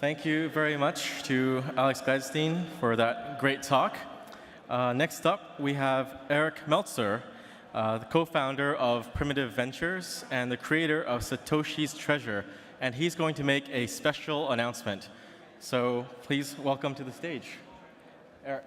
Thank you very much to Alex Gladstein for that great talk. Next up, we have Eric Meltzer, the co-founder of Primitive Ventures and the creator of Satoshi's Treasure, and he's going to make a special announcement. So please welcome to the stage, Eric.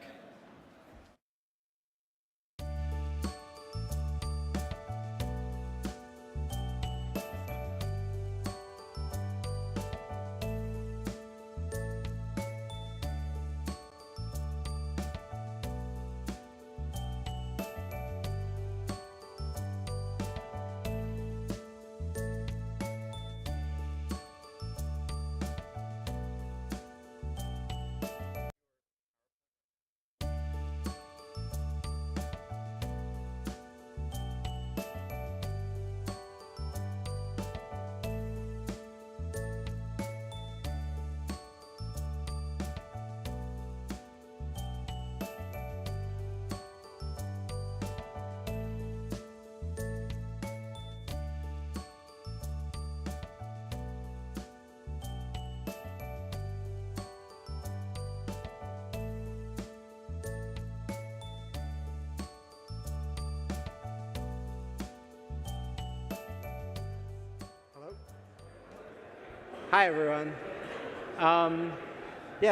Hi, everyone.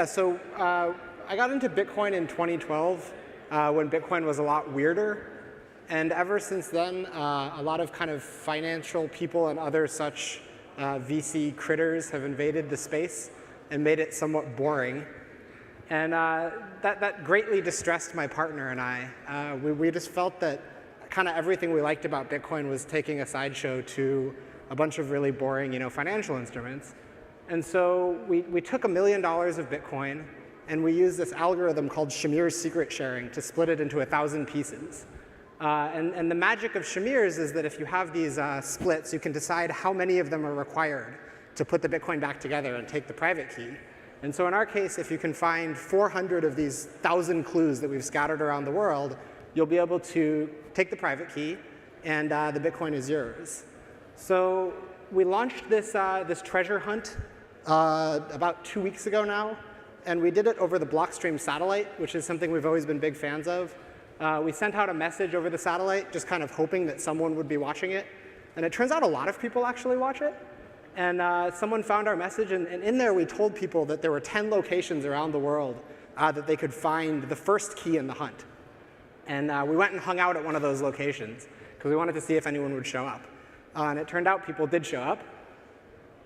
So I got into Bitcoin in 2012 when Bitcoin was a lot weirder. And ever since then, a lot of kind of financial people and other such VC critters have invaded the space and made it somewhat boring. And that greatly distressed my partner and I. We just felt that kind of everything we liked about Bitcoin was taking a sideshow to a bunch of really boring, financial instruments. And so we took $1 million of Bitcoin, and we used this algorithm called Shamir's secret sharing to split it into 1,000 pieces. And the magic of Shamir's is that if you have these splits, you can decide how many of them are required to put the Bitcoin back together and take the private key. And so in our case, if you can find 400 of these 1,000 clues that we've scattered around the world, you'll be able to take the private key, and the Bitcoin is yours. So we launched this treasure hunt about 2 weeks ago now, and we did it over the Blockstream satellite, which is something we've always been big fans of. We sent out a message over the satellite, just kind of hoping that someone would be watching it. And it turns out a lot of people actually watch it. And someone found our message, and in there we told people that there were 10 locations around the world that they could find the first key in the hunt. And we went and hung out at one of those locations, because we wanted to see if anyone would show up. And it turned out people did show up.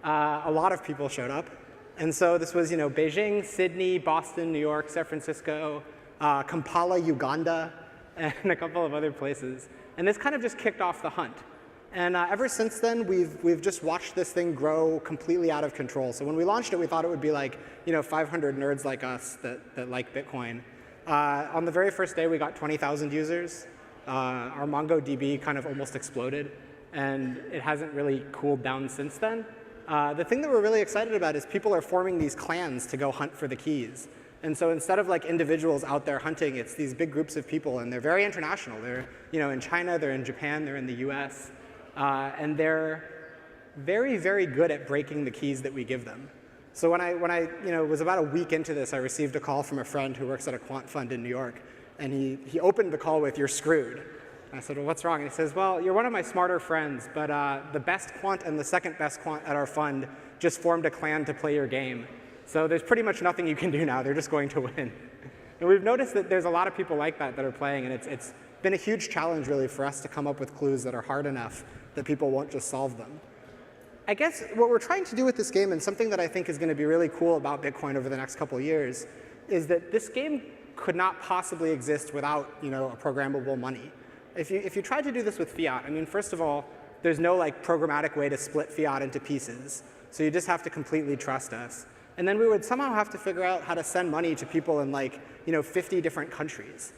A lot of people showed up. And so this was Beijing, Sydney, Boston, New York, San Francisco, Kampala, Uganda, and a couple of other places. And this kind of just kicked off the hunt. And ever since then, we've just watched this thing grow completely out of control. So when we launched it, we thought it would be like 500 nerds like us that like Bitcoin. On the very first day, we got 20,000 users. Our MongoDB kind of almost exploded, and it hasn't really cooled down since then. The thing that we're really excited about is people are forming these clans to go hunt for the keys. And so instead of like individuals out there hunting, it's these big groups of people, and they're very international. They're in China, they're in Japan, they're in the US, and they're very, very good at breaking the keys that we give them. So when I was about a week into this, I received a call from a friend who works at a quant fund in New York, and he opened the call with, "You're screwed." I said, "Well, what's wrong?" And he says, "Well, you're one of my smarter friends, but the best quant and the second best quant at our fund just formed a clan to play your game. So there's pretty much nothing you can do now. They're just going to win." And we've noticed that there's a lot of people like that are playing, and it's been a huge challenge, really, for us to come up with clues that are hard enough that people won't just solve them. I guess what we're trying to do with this game, and something that I think is going to be really cool about Bitcoin over the next couple of years, is that this game could not possibly exist without a programmable money. If you tried to do this with fiat, I mean, first of all, there's no programmatic way to split fiat into pieces. So you just have to completely trust us. And then we would somehow have to figure out how to send money to people in 50 different countries.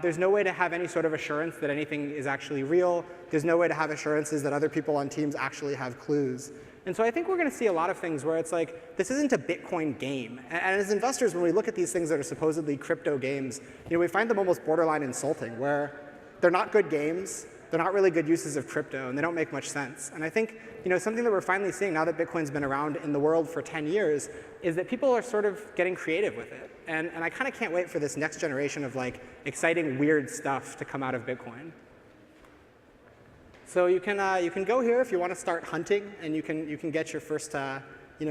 There's no way to have any sort of assurance that anything is actually real. There's no way to have assurances that other people on teams actually have clues. And so I think we're going to see a lot of things where it's like, this isn't a Bitcoin game. And as investors, when we look at these things that are supposedly crypto games, we find them almost borderline insulting, where they're not good games. they're not really good uses of crypto, and they don't make much sense. And I think something that we're finally seeing now that Bitcoin's been around in the world for 10 years is that people are sort of getting creative with it. And I kind of can't wait for this next generation of exciting, weird stuff to come out of Bitcoin. So you can go here if you want to start hunting, and you can get your first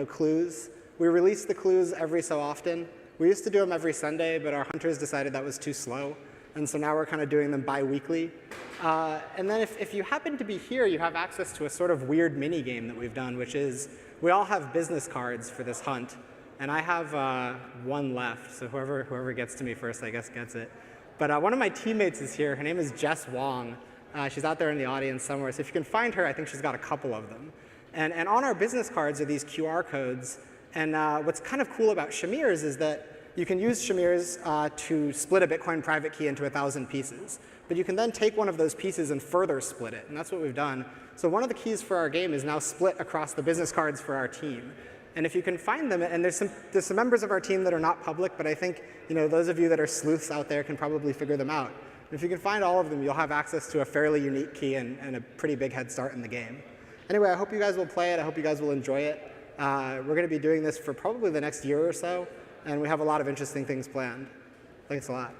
clues. We release the clues every so often. We used to do them every Sunday, but our hunters decided that was too slow. And so now we're kind of doing them bi-weekly. And then if you happen to be here, you have access to a sort of weird mini game that we've done, which is we all have business cards for this hunt. And I have one left, so whoever gets to me first, I guess, gets it. But one of my teammates is here. Her name is Jess Wong. She's out there in the audience somewhere. So if you can find her, I think she's got a couple of them. And on our business cards are these QR codes. And what's kind of cool about Shamir's is that you can use Shamir's to split a Bitcoin private key into 1,000 pieces. But you can then take one of those pieces and further split it. And that's what we've done. So one of the keys for our game is now split across the business cards for our team. And if you can find them, and there's some members of our team that are not public, but I think those of you that are sleuths out there can probably figure them out. And if you can find all of them, you'll have access to a fairly unique key and a pretty big head start in the game. Anyway, I hope you guys will play it. I hope you guys will enjoy it. We're going to be doing this for probably the next year or so, and we have a lot of interesting things planned. Thanks a lot.